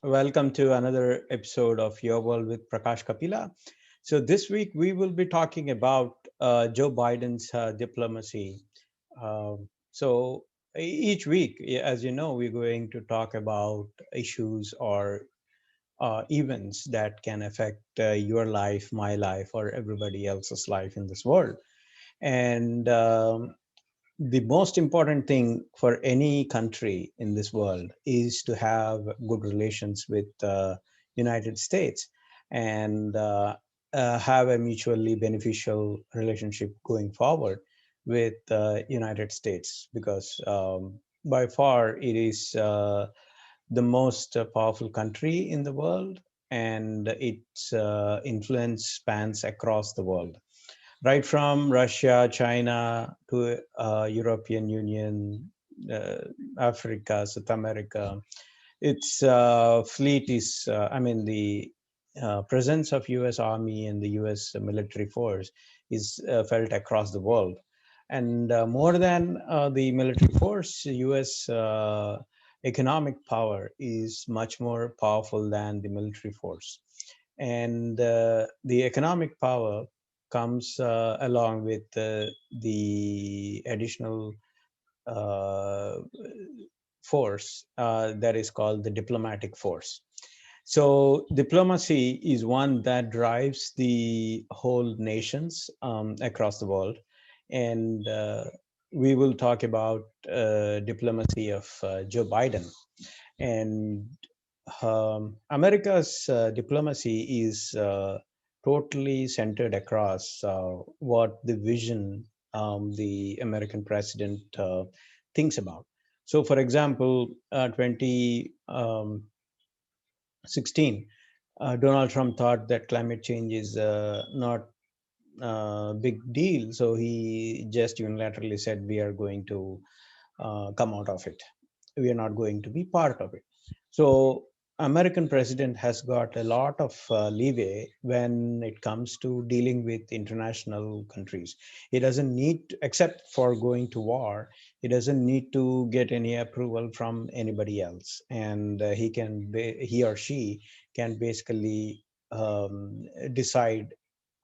Welcome to another episode of Your World with Prakash Kapila. So, this week we will be talking about Joe Biden's diplomacy. So, each week, as you know, we're going to talk about issues or events that can affect your life, my life, or everybody else's life in this world. And the most important thing for any country in this world is to have good relations with United States and have a mutually beneficial relationship going forward with United States because by far it is the most powerful country in the world, and its influence spans across the world, right from Russia, China to European Union, Africa, South America. Its fleet is, the presence of U.S. Army and the U.S. military force is felt across the world. And more than the military force, U.S. Economic power is much more powerful than the military force. And the economic power comes along with the additional uh, force that is called the diplomatic force. So diplomacy is one that drives the whole nations across the world, and we will talk about diplomacy of Joe Biden. And America's diplomacy is totally centered across what the vision the American president thinks about. So, for example, 2016, Donald Trump thought that climate change is not a big deal. So he just unilaterally said, we are going to come out of it. We are not going to be part of it. So American president has got a lot of leeway when it comes to dealing with international countries. He doesn't need, except for going to war, he doesn't need to get any approval from anybody else, and he or she can basically decide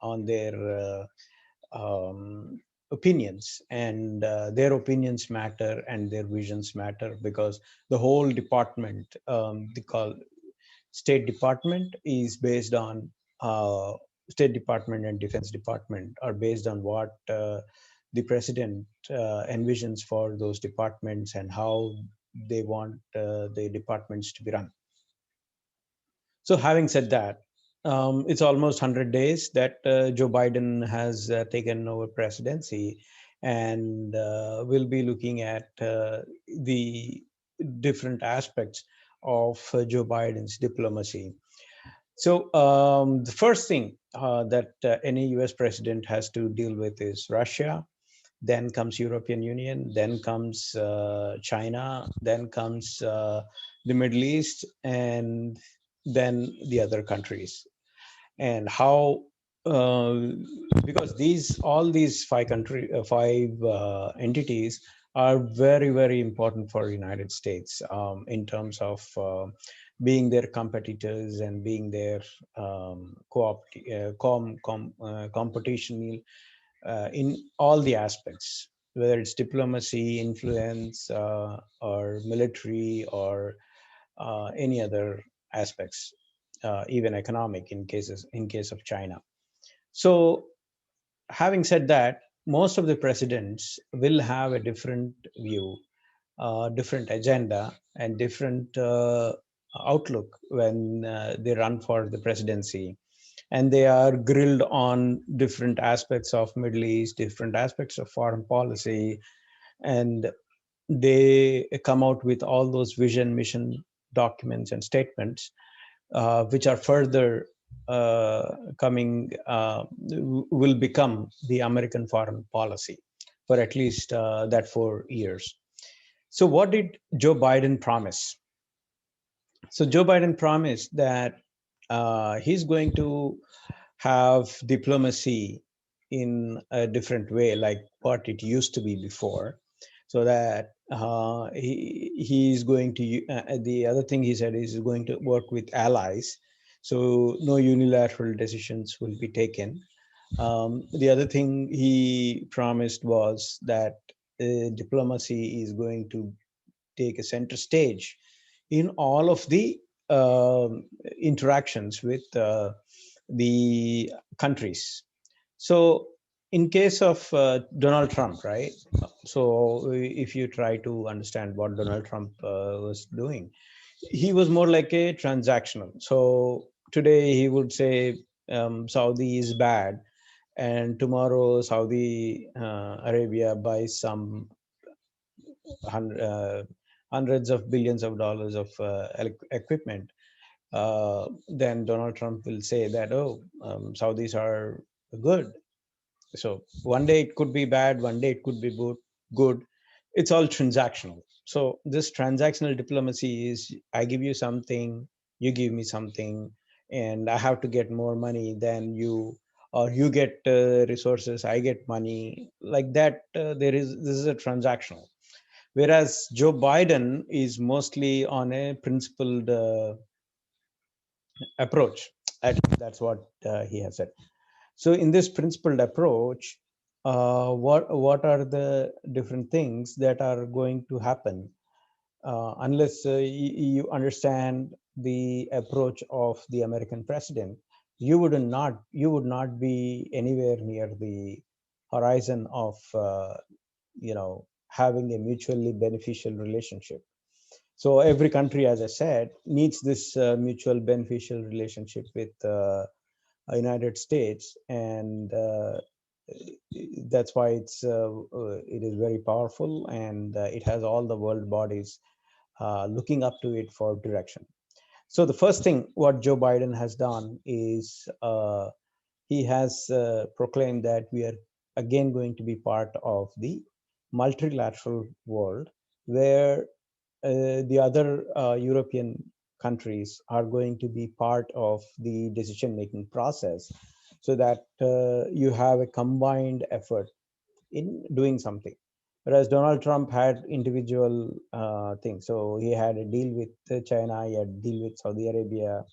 on their opinions, and their opinions matter and their visions matter because the whole department, the call State Department, is based on State Department and Defense Department are based on what the president envisions for those departments and how they want the departments to be run. So, having said that, it's almost 100 days that Joe Biden has taken over presidency, and we'll be looking at the different aspects of Joe Biden's diplomacy. So, the first thing that any US president has to deal with is Russia, then comes European Union, then comes China, then comes the Middle East, and then the other countries. And how, uh, because these five entities are very, very important for United States in terms of being their competitors and being their competition in all the aspects, whether it's diplomacy, influence, or military, or any other aspects, even economic in case of China. So, having said that, most of the presidents will have a different view, different agenda, and different outlook when they run for the presidency, and they are grilled on different aspects of Middle East, different aspects of foreign policy, and they come out with all those vision, mission documents and statements, which are further coming, will become the American foreign policy for at least that 4 years. So, what did Joe Biden promise? So, Joe Biden promised that he's going to have diplomacy in a different way, like what it used to be before, so that He's going to the other thing he said is going to work with allies, so no unilateral decisions will be taken. The other thing he promised was that diplomacy is going to take a center stage in all of the um interactions with the countries. So, in case of Donald Trump, right? So, if you try to understand what Donald Trump was doing, he was more like a transactional. So, today he would say Saudi is bad, and tomorrow Saudi Arabia buys some hundreds of billions of dollars of equipment. Then Donald Trump will say that, oh, Saudis are good. So one day it could be bad, one day it could be good. It's all transactional. So this transactional diplomacy is I give you something, you give me something, and I have to get more money than you, or you get resources, I get money. Like that, this is a transactional. Whereas Joe Biden is mostly on a principled approach. At least that's what he has said. So, in this principled approach, what are the different things that are going to happen unless you understand the approach of the American president? You would not be anywhere near the horizon of having a mutually beneficial relationship. So every country, as I said, needs this mutual beneficial relationship with United States, and that's why it is very powerful, and it has all the world bodies looking up to it for direction. So the first thing what Joe Biden has done is he has proclaimed that we are again going to be part of the multilateral world, where the other European countries are going to be part of the decision making process, so that you have a combined effort in doing something. Whereas Donald Trump had individual things. So he had a deal with China, he had a deal with Saudi Arabia,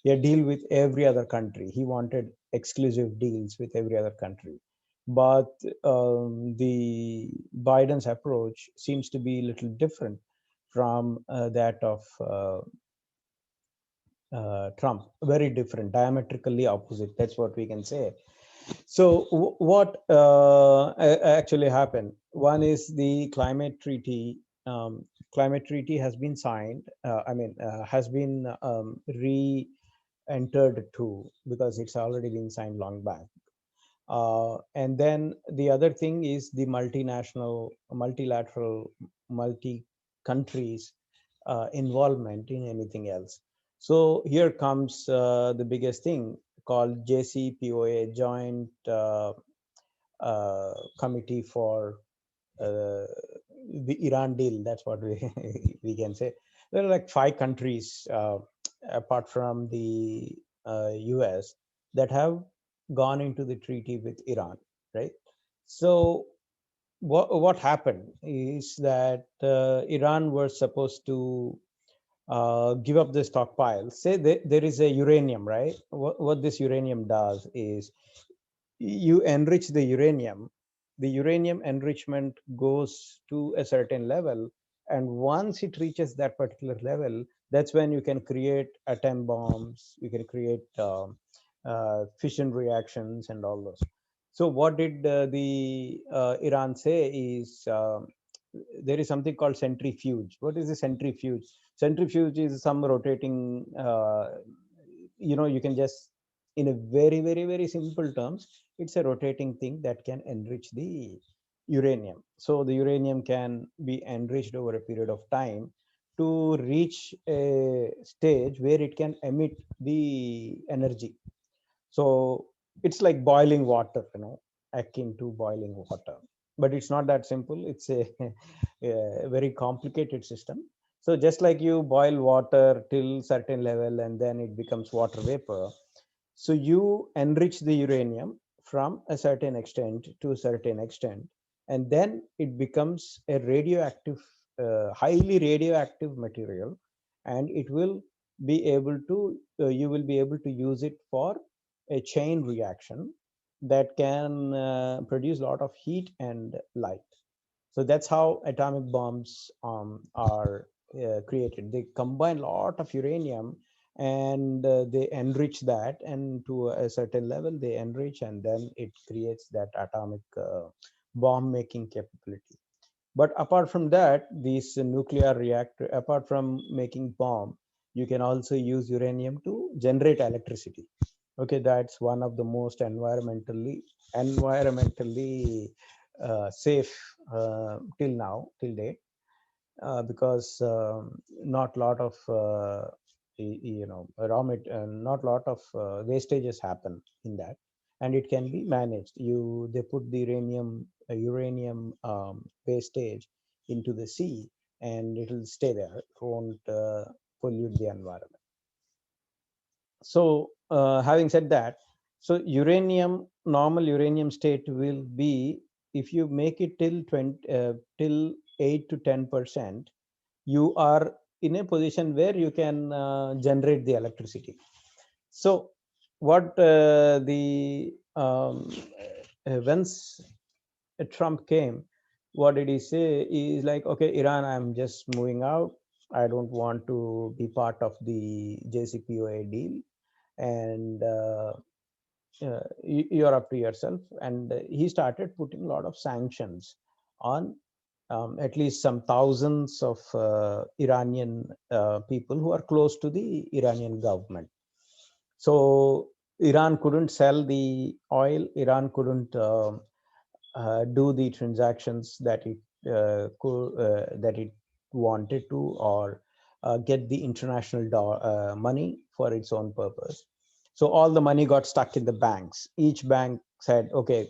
he had a deal with every other country. He wanted exclusive deals with every other country. But the Biden's approach seems to be a little different from that of Trump. Very different, diametrically opposite. That's what we can say. So, what actually happened? One is the climate treaty. Climate treaty has been signed. Has been re-entered too, because it's already been signed long back. And then the other thing is the multinational, multilateral, multi countries involvement in anything else. So here comes the biggest thing called JCPOA, Joint Committee for uh, the Iran deal. That's what we we can say. There are like five countries apart from the US that have gone into the treaty with Iran, right? So what happened is that Iran was supposed to give up the stockpile. Say there is a uranium, right? What this uranium does is you enrich the uranium enrichment goes to a certain level, and once it reaches that particular level, that's when you can create atom bombs, you can create fission reactions and all those. So what did the Iran say is there is something called centrifuge. What is the centrifuge? Centrifuge is some rotating you can just, in a very very very simple terms, it's a rotating thing that can enrich the uranium. So the uranium can be enriched over a period of time to reach a stage where it can emit the energy. So it's like boiling water, akin to boiling water. But it's not that simple. It's a very complicated system. So just like you boil water till certain level and then it becomes water vapor, so you enrich the uranium from a certain extent to a certain extent, and then it becomes a radioactive highly radioactive material, and it will be able to you will be able to use it for a chain reaction that can produce a lot of heat and light. So that's how atomic bombs are created. They combine a lot of uranium, and they enrich that, and to a certain level they enrich, and then it creates that atomic bomb making capability. But apart from that, these nuclear reactor, apart from making bomb, you can also use uranium to generate electricity. Okay, that's one of the most environmentally safe till date, because not lot of not lot of wastages happen in that, and it can be managed. They put the uranium wastage into the sea, and it will stay there. It won't pollute the environment. So, having said that, so normal uranium state will be, if you make it till 8 to 10%, you are in a position where you can generate the electricity. So, what the once Trump came, what did he say? He's like, okay, Iran, I'm just moving out. I don't want to be part of the JCPOA deal, and you're up to yourself. And he started putting a lot of sanctions on at least some thousands of Iranian people who are close to the Iranian government. So Iran couldn't sell the oil. Iran couldn't do the transactions that it wanted to, or get the international money for its own purpose. So all the money got stuck in the banks. Each bank said, okay,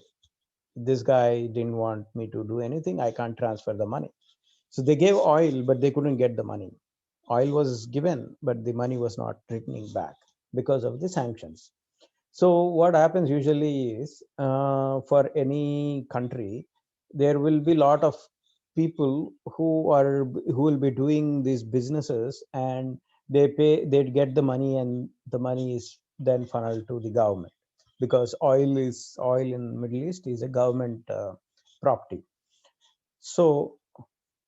this guy didn't want me to do anything, I can't transfer the money. So they gave oil, but they couldn't get the money. Oil was given, but the money was not returning back because of the sanctions. So what happens usually is, for any country, there will be a lot of people who will be doing these businesses, and they get the money, and the money is then funneled to the government, because oil in Middle East is a government property. So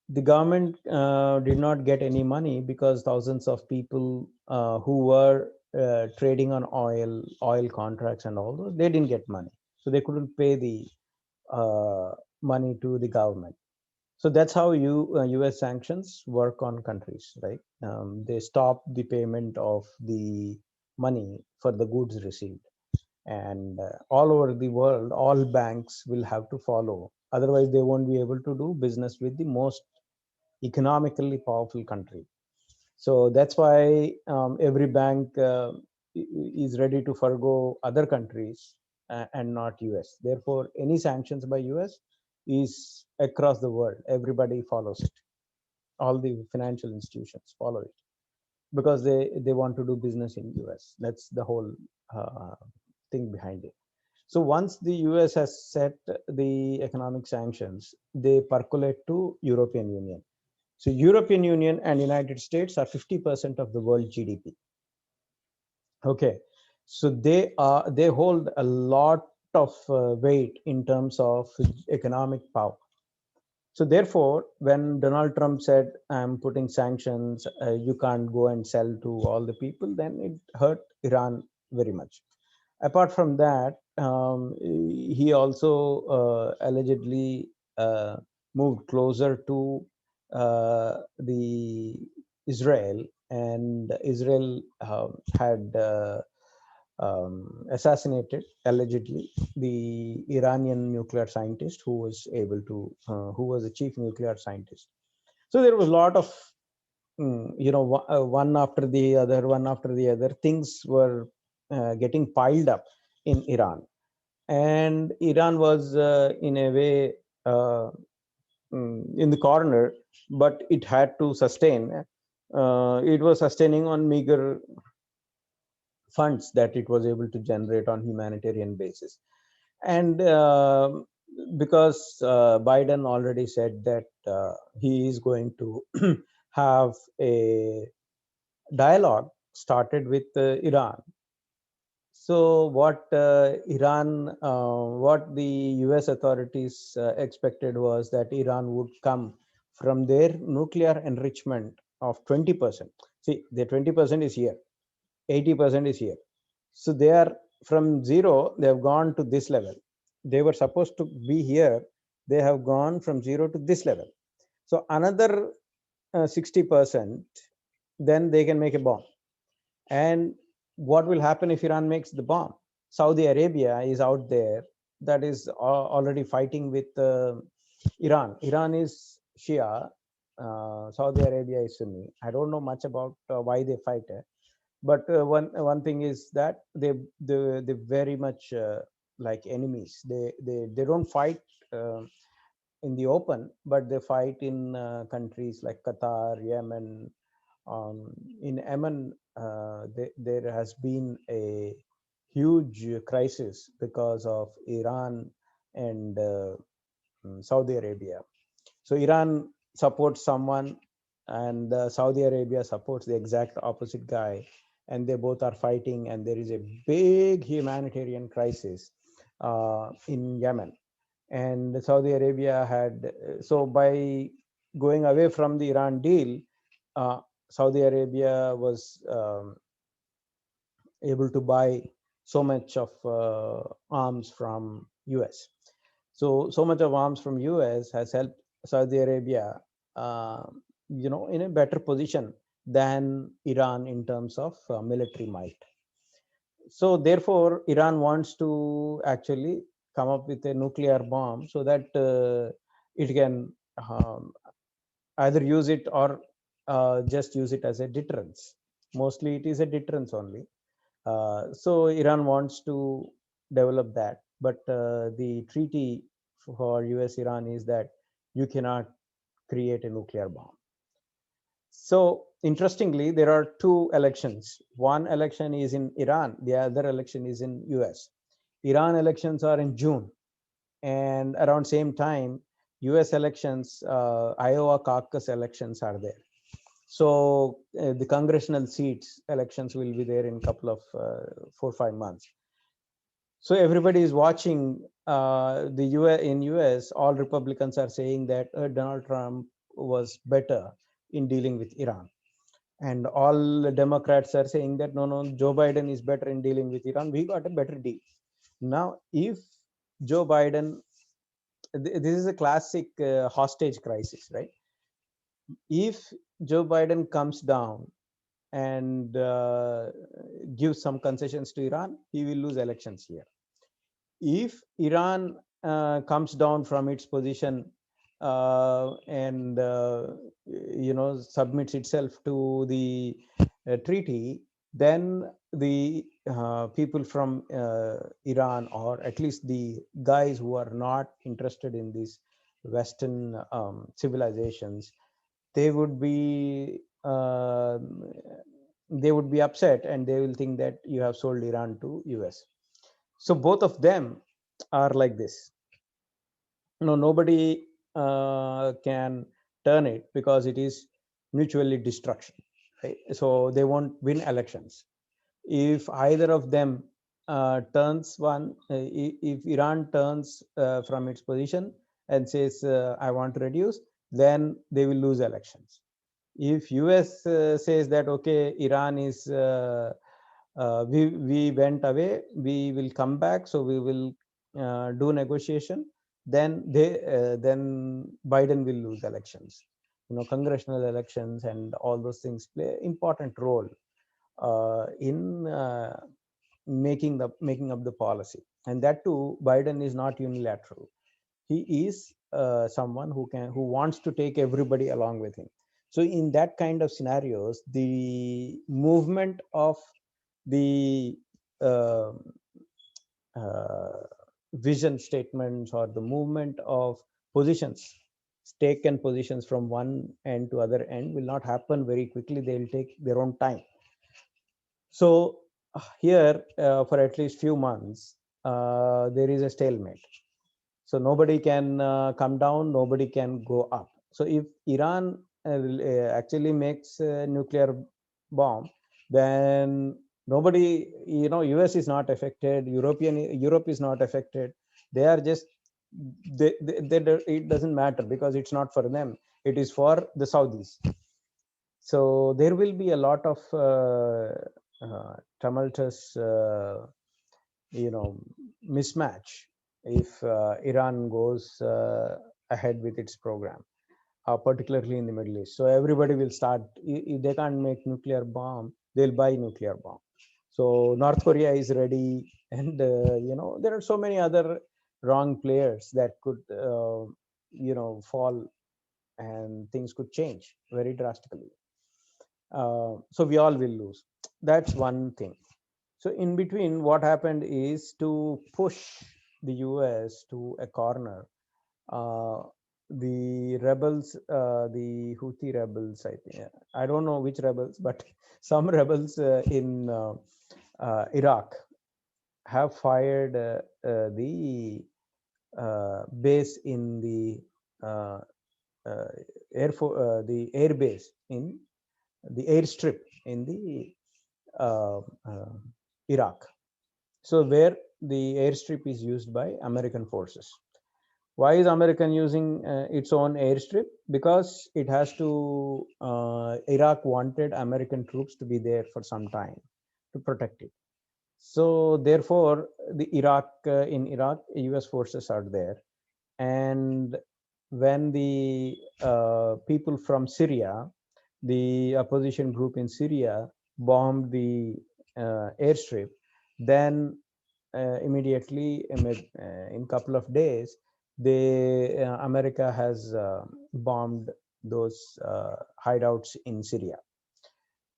the government did not get any money, because thousands of people who were trading on oil contracts and all those, they didn't get money. So they couldn't pay the money to the government. So that's how US sanctions work on countries, right? They stop the payment of the money for the goods received. And all over the world, all banks will have to follow. Otherwise, they won't be able to do business with the most economically powerful country. So that's why every bank is ready to forgo other countries and not US. Therefore, any sanctions by US is across the world. Everybody follows it. All the financial institutions follow it, because they want to do business in US. That's the whole uh, thing behind it. So once the US has set the economic sanctions, they percolate to European Union. So European Union and United States are 50% of the world GDP. Okay, so they hold a lot of weight in terms of economic power. So therefore, when Donald Trump said, "I'm putting sanctions, you can't go and sell to all the people," then it hurt Iran very much. Apart from that, he also allegedly moved closer to the Israel, and Israel had assassinated, allegedly, the Iranian nuclear scientist who was a chief nuclear scientist. So there was a lot of, one after the other, things were getting piled up in Iran. And Iran was, in a way, uh, in the corner, but it had to sustain. It was sustaining on meager funds that it was able to generate on humanitarian basis. And because Biden already said that he is going to have a dialogue started with Iran. So what the U.S. authorities expected was that Iran would come from their nuclear enrichment of 20%. See, the 20% is here, 80% is here. So they are from zero, they have gone to this level. They were supposed to be here, they have gone from zero to this level. So another 60%, then they can make a bomb. And what will happen if Iran makes the bomb? Saudi Arabia is out there, that is already fighting with Iran. Iran is Shia, Saudi Arabia is Sunni. I don't know much about why they fight, but one thing is that they very much like enemies. They don't fight uh, in the open, but they fight in countries like Qatar, Yemen. In Yemen, there has been a huge crisis because of Iran and Saudi Arabia. So Iran supports someone, and Saudi Arabia supports the exact opposite guy, and they both are fighting, and there is a big humanitarian crisis in Yemen. And Saudi Arabia had so by going away from the Iran deal, uh, Saudi Arabia was able to buy so much of arms from US. So much of arms from US has helped Saudi Arabia, uh, in a better position than Iran in terms of military might. So therefore, Iran wants to actually come up with a nuclear bomb so that it can either use it or just use it as a deterrence. Mostly, it is a deterrence only. So Iran wants to develop that, but the treaty for US Iran is that you cannot create a nuclear bomb. So interestingly, there are two elections. One election is in Iran, the other election is in US. Iran elections are in June, and around same time, US elections, Iowa caucus elections are there. So the congressional seats elections will be there in a couple of 4 or 5 months. So everybody is watching the US. In US, all Republicans are saying that Donald Trump was better in dealing with Iran, and all Democrats are saying that no, no, Joe Biden is better in dealing with Iran. We got a better deal. Now, if Joe Biden, this is a classic hostage crisis, right? If Joe Biden comes down and gives some concessions to Iran, he will lose elections here. If Iran comes down from its position and submits itself to the treaty, then the people from Iran, or at least the guys who are not interested in these Western civilizations, they would be upset, and they will think that you have sold Iran to US. So both of them are like this. No, nobody can turn it because it is mutually destruction. Right? So they won't win elections. If either of them turns one, if Iran turns from its position and says, I want to reduce, then they will lose elections. If US says that, okay, Iran is we went away, we will come back, so we will do negotiation, then Biden will lose elections. Congressional elections and all those things play important role in making up the policy. And that too, Biden is not unilateral. He is someone who wants to take everybody along with him. So in that kind of scenarios, the movement of the uh, uh, vision statements, or the movement of positions, taken positions from one end to other end, will not happen very quickly. They'll take their own time. So here, for at least few months, there is a stalemate. So nobody can come down, nobody can go up. So if Iran actually makes a nuclear bomb, then nobody, US is not affected, Europe is not affected. They are just, it doesn't matter because it's not for them, it is for the Saudis. So there will be a lot of tumultuous you know mismatch if Iran goes ahead with its program, particularly in the Middle East. So everybody will start. If they can't make nuclear bomb, they'll buy nuclear bomb. So North Korea is ready, and there are so many other wrong players that could fall, and things could change very drastically. So we all will lose. That's one thing. So in between, what happened is to push the US to a corner. Uh, the rebels, the Houthi rebels, I think, I don't know which rebels, but some rebels in Iraq have fired the base in the uh, uh, the air base in the airstrip in the uh, uh, Iraq. So where the airstrip is used by American forces. Why is American using its own airstrip? Because it has to. Iraq wanted American troops to be there for some time to protect it. So therefore, the Iraq in Iraq, U.S. forces are there, and when the people from Syria, the opposition group in Syria, bombed the airstrip, then immediately in couple of days, America has bombed those hideouts in Syria.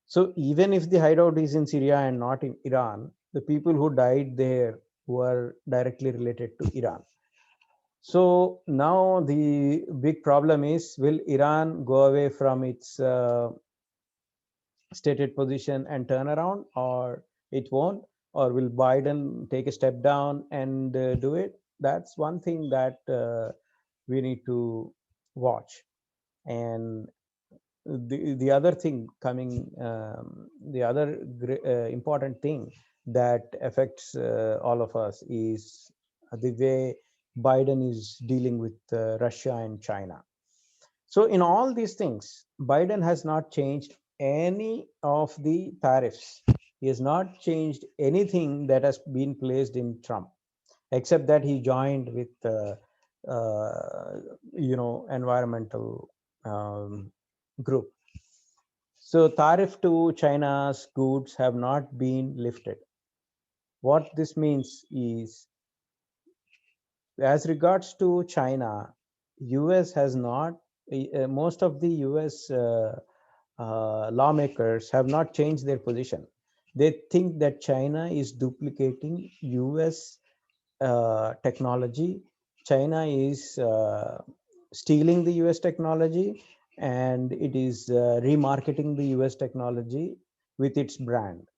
So even if the hideout is in Syria and not in Iran, the people who died there were directly related to Iran. So now the big problem is, will Iran go away from its stated position and turn around, or it won't? Or will Biden take a step down and do it? That's one thing that we need to watch. And the other thing coming, the other important thing that affects all of us is the way Biden is dealing with Russia and China. So in all these things, Biden has not changed any of the tariffs. He has not changed anything that has been placed in Trump, except that he joined with environmental group. So tariff to China's goods have not been lifted. What this means is, as regards to China, US has not, most of the US lawmakers have not changed their position. They think that China is duplicating US technology. China is stealing the US technology, and it is remarketing the US technology with its brand.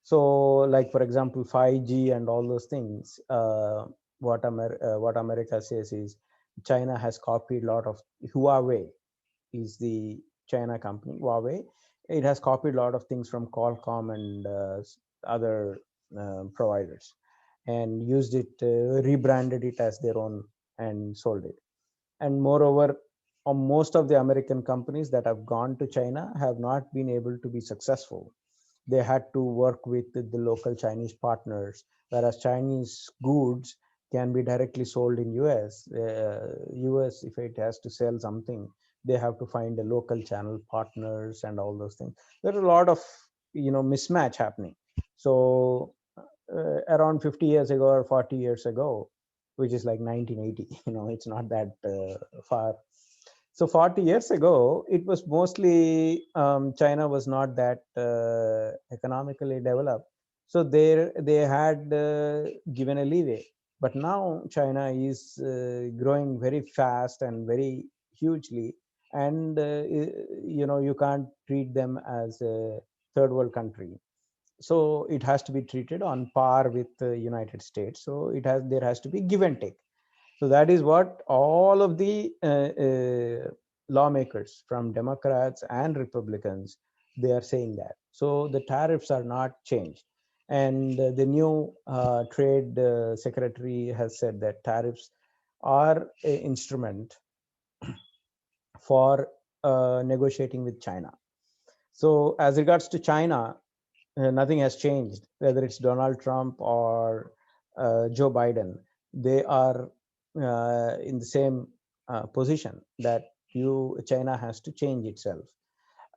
So, like for example, 5G and all those things. What America says is, China has copied a lot of. Huawei is the China company. Huawei, it has copied a lot of things from Qualcomm and other providers, and used it, rebranded it as their own, and sold it. And moreover, most of the American companies that have gone to China have not been able to be successful. They had to work with the local Chinese partners, whereas Chinese goods can be directly sold in US. US, if it has to sell something, they have to find a local channel partners and all those things. There are a lot of mismatch happening. So around 50 years ago or 40 years ago, which is like 1980, it's not that far. So 40 years ago, it was mostly, China was not that economically developed. So they had given a leeway. But now China is growing very fast and very hugely. And, you can't treat them as a third world country. So it has to be treated on par with the United States. So there has to be give and take. So that is what all of the lawmakers from Democrats and Republicans, they are saying that. So the tariffs are not changed. And the new trade secretary has said that tariffs are an instrument for negotiating with China. So as regards to China, nothing has changed, whether it's Donald Trump or Joe Biden. They are in the same position that China has to change itself,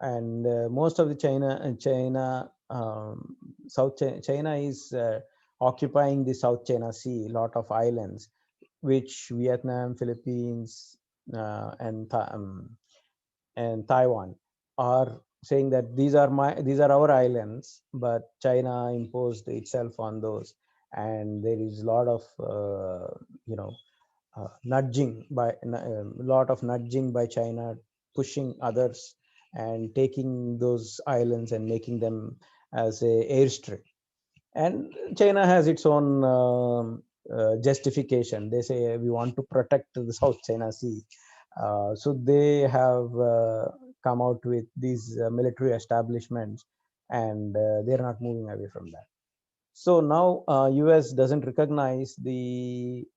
and most of the China is occupying the South China Sea, a lot of islands, which Vietnam, Philippines, and Taiwan are saying that these are our islands, but China imposed itself on those, and there is a lot of you know lot of nudging by China, pushing others and taking those islands and making them as a airstrip. And China has its own justification. They say we want to protect the South China Sea, so they have come out with these military establishments, and they're not moving away from that. So now US doesn't recognize the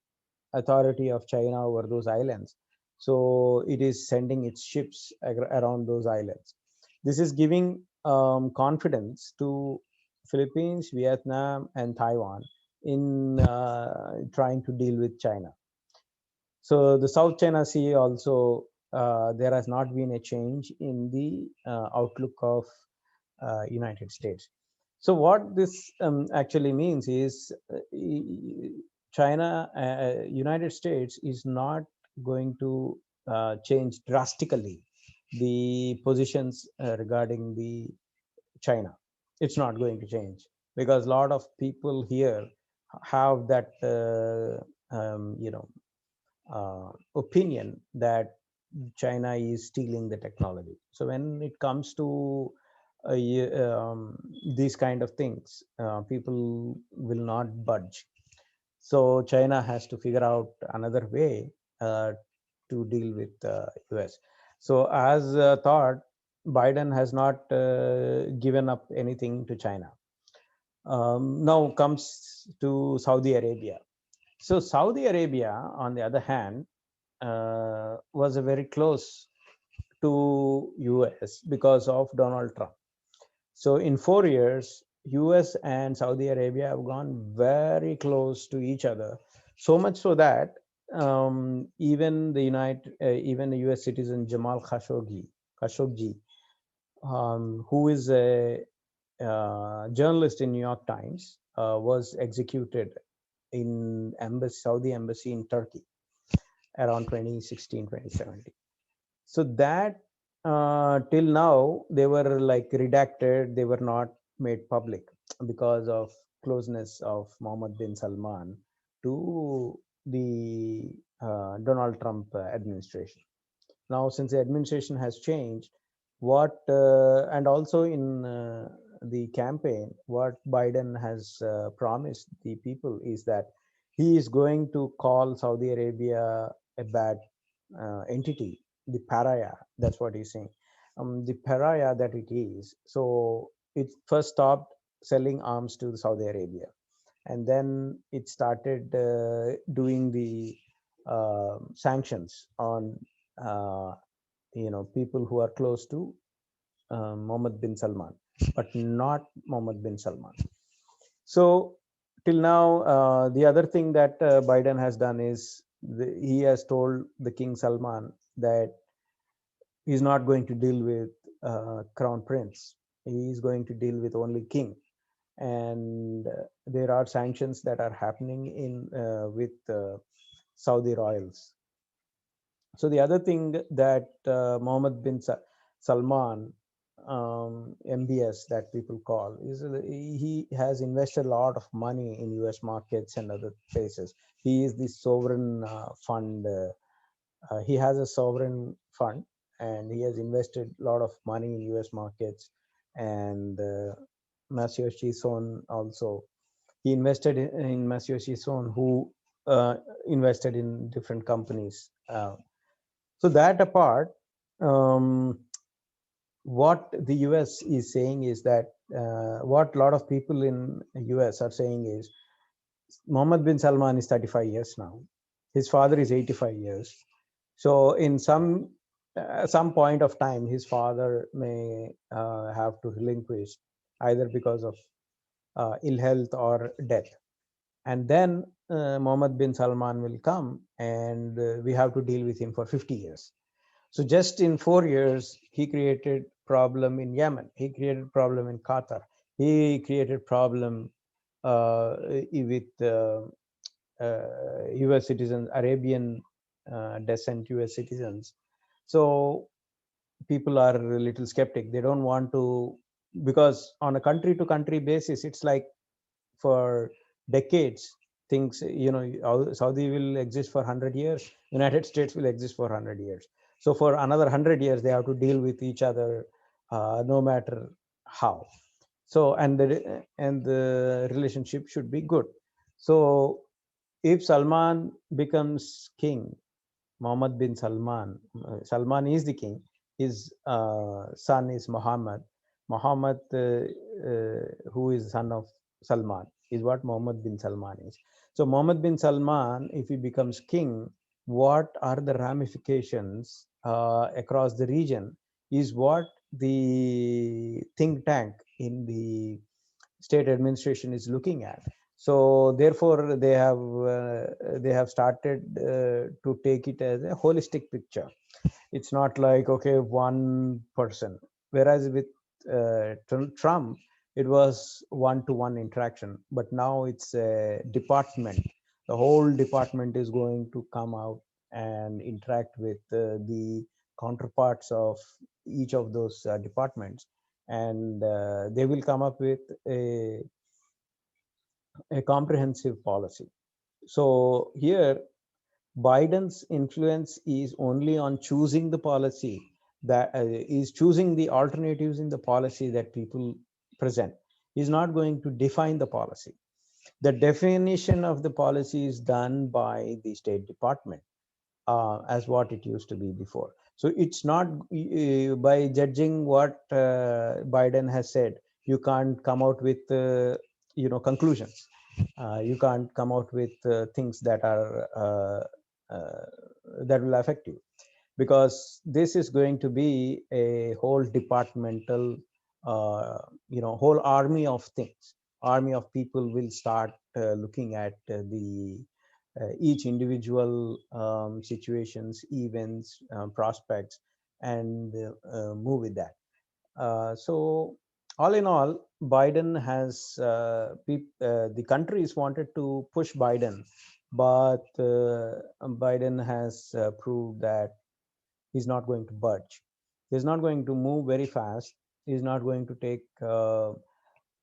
authority of China over those islands. So it is sending its ships around those islands. This is giving confidence to Philippines, Vietnam, and Taiwan in trying to deal with China. So the South China Sea also, there has not been a change in the outlook of United States. So what this actually means is United States is not going to change drastically the positions regarding the China. It's not going to change because a lot of people here have that opinion that China is stealing the technology. So when it comes to these kind of things, people will not budge. So China has to figure out another way to deal with US. So as thought, Biden has not given up anything to China. Now comes to Saudi Arabia. So Saudi Arabia, on the other hand, was a very close to US because of Donald Trump. So in 4 years, US and Saudi Arabia have gone very close to each other, so much so that even the US citizen Jamal Khashoggi, who is a journalist in New York Times, was executed in Saudi embassy in Turkey around 2016, 2017. So that till now they were like redacted, they were not made public because of closeness of Mohammed bin Salman to the Donald Trump administration. Now since the administration has changed, what and also in the campaign, what Biden has promised the people is that he is going to call Saudi Arabia a bad entity, the pariah. That's what he's saying. The pariah that it is. So it first stopped selling arms to Saudi Arabia, and then it started doing the sanctions on uh, people who are close to Mohammed bin Salman, but not Mohammed bin Salman. So till now, the other thing that Biden has done is he has told the King Salman that he's not going to deal with Crown Prince. He is going to deal with only King, and there are sanctions that are happening in with Saudi royals. So the other thing that Mohammed bin Salman, MBS that people call, is he has invested a lot of money in US markets and other places. He is the sovereign fund. He has a sovereign fund, and he has invested a lot of money in US markets. And Masayoshi Son also, he invested in Masayoshi Son, who uh, invested in different companies. So that apart, um, what the US is saying is that what a lot of people in US are saying is Mohammed bin Salman is 35 years now. His father is 85 years. So in some point of time, his father may have to relinquish either because of ill health or death. And then Mohammed bin Salman will come and we have to deal with him for 50 years. So just in 4 years, he created problem in Yemen. He created problem in Qatar. He created problem with U.S. citizens, Arabian descent U.S. citizens. So people are a little skeptic. They don't want to, because on a country to country basis, it's like for decades, things, Saudi will exist for 100 years, United States will exist for 100 years. So for another 100 years, they have to deal with each other, no matter how. So, and the relationship should be good. So if Salman becomes king, Mohammed bin Salman, Salman is the king. His son is Muhammad. Muhammad, who is son of Salman, is what Mohammed bin Salman is. So Mohammed bin Salman, if he becomes king, what are the ramifications across the region is what the think tank in the state administration is looking at. So therefore they have started to take it as a holistic picture. It's not like, okay, one person, whereas with Trump it was one-to-one interaction, but now it's a department. The whole department is going to come out and interact with the counterparts of each of those departments, and they will come up with a comprehensive policy. So here, Biden's influence is only on choosing the policy, that is choosing the alternatives in the policy that people present. He's not going to define the policy. The definition of the policy is done by the State Department, as what it used to be before. So it's not by judging what Biden has said, you can't come out with conclusions. You can't come out with things that are that will affect you, because this is going to be a whole departmental, whole army of things. Army of people will start looking at the each individual situations, events, prospects, and move with that. So all in all, Biden has the countries wanted to push Biden, but Biden has proved that he's not going to budge. He's not going to move very fast. He's not going to take uh,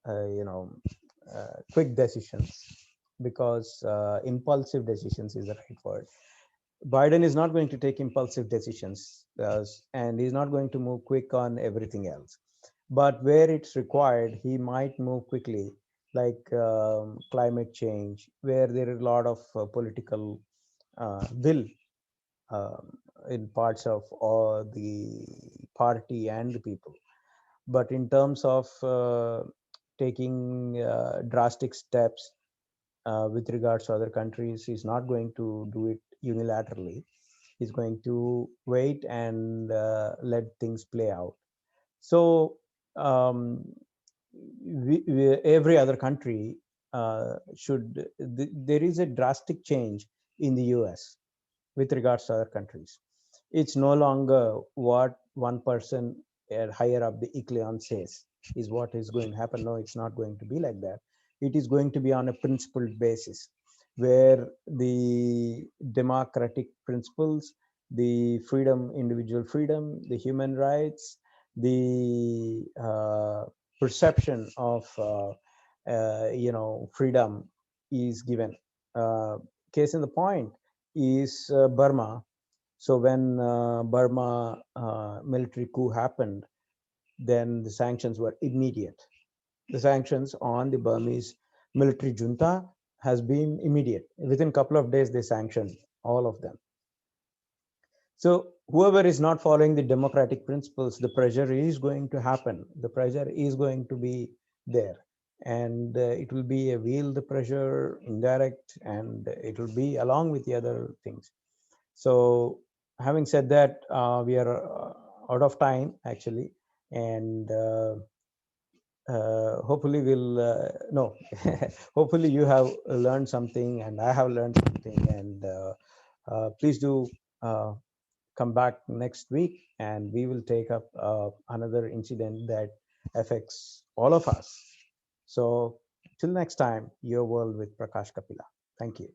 you know quick decisions, because impulsive decisions is the right word. Biden is not going to take impulsive decisions, and he's not going to move quick on everything else. But where it's required, he might move quickly, like climate change, where there is a lot of political will in parts of all the party and the people. But in terms of taking drastic steps with regards to other countries, he's not going to do it unilaterally. He's going to wait and let things play out. So every other country there is a drastic change in the US with regards to other countries. It's no longer what one person higher up the echelon says is what is going to happen. No, it's not going to be like that. It is going to be on a principled basis, where the democratic principles, the freedom, individual freedom, the human rights, the perception of freedom is given. Case in the point is Burma. So when Burma military coup happened, then the sanctions were immediate. The sanctions on the Burmese military junta has been immediate. Within a couple of days, they sanctioned all of them. So whoever is not following the democratic principles, the pressure is going to happen. The pressure is going to be there, and it will be a wheeled pressure, indirect, and it will be along with the other things. So, having said that, we are out of time actually, and hopefully we'll no, hopefully you have learned something, and I have learned something, and please do. Come back next week and we will take up another incident that affects all of us. So, till next time, your world with Prakash Kapila. Thank you.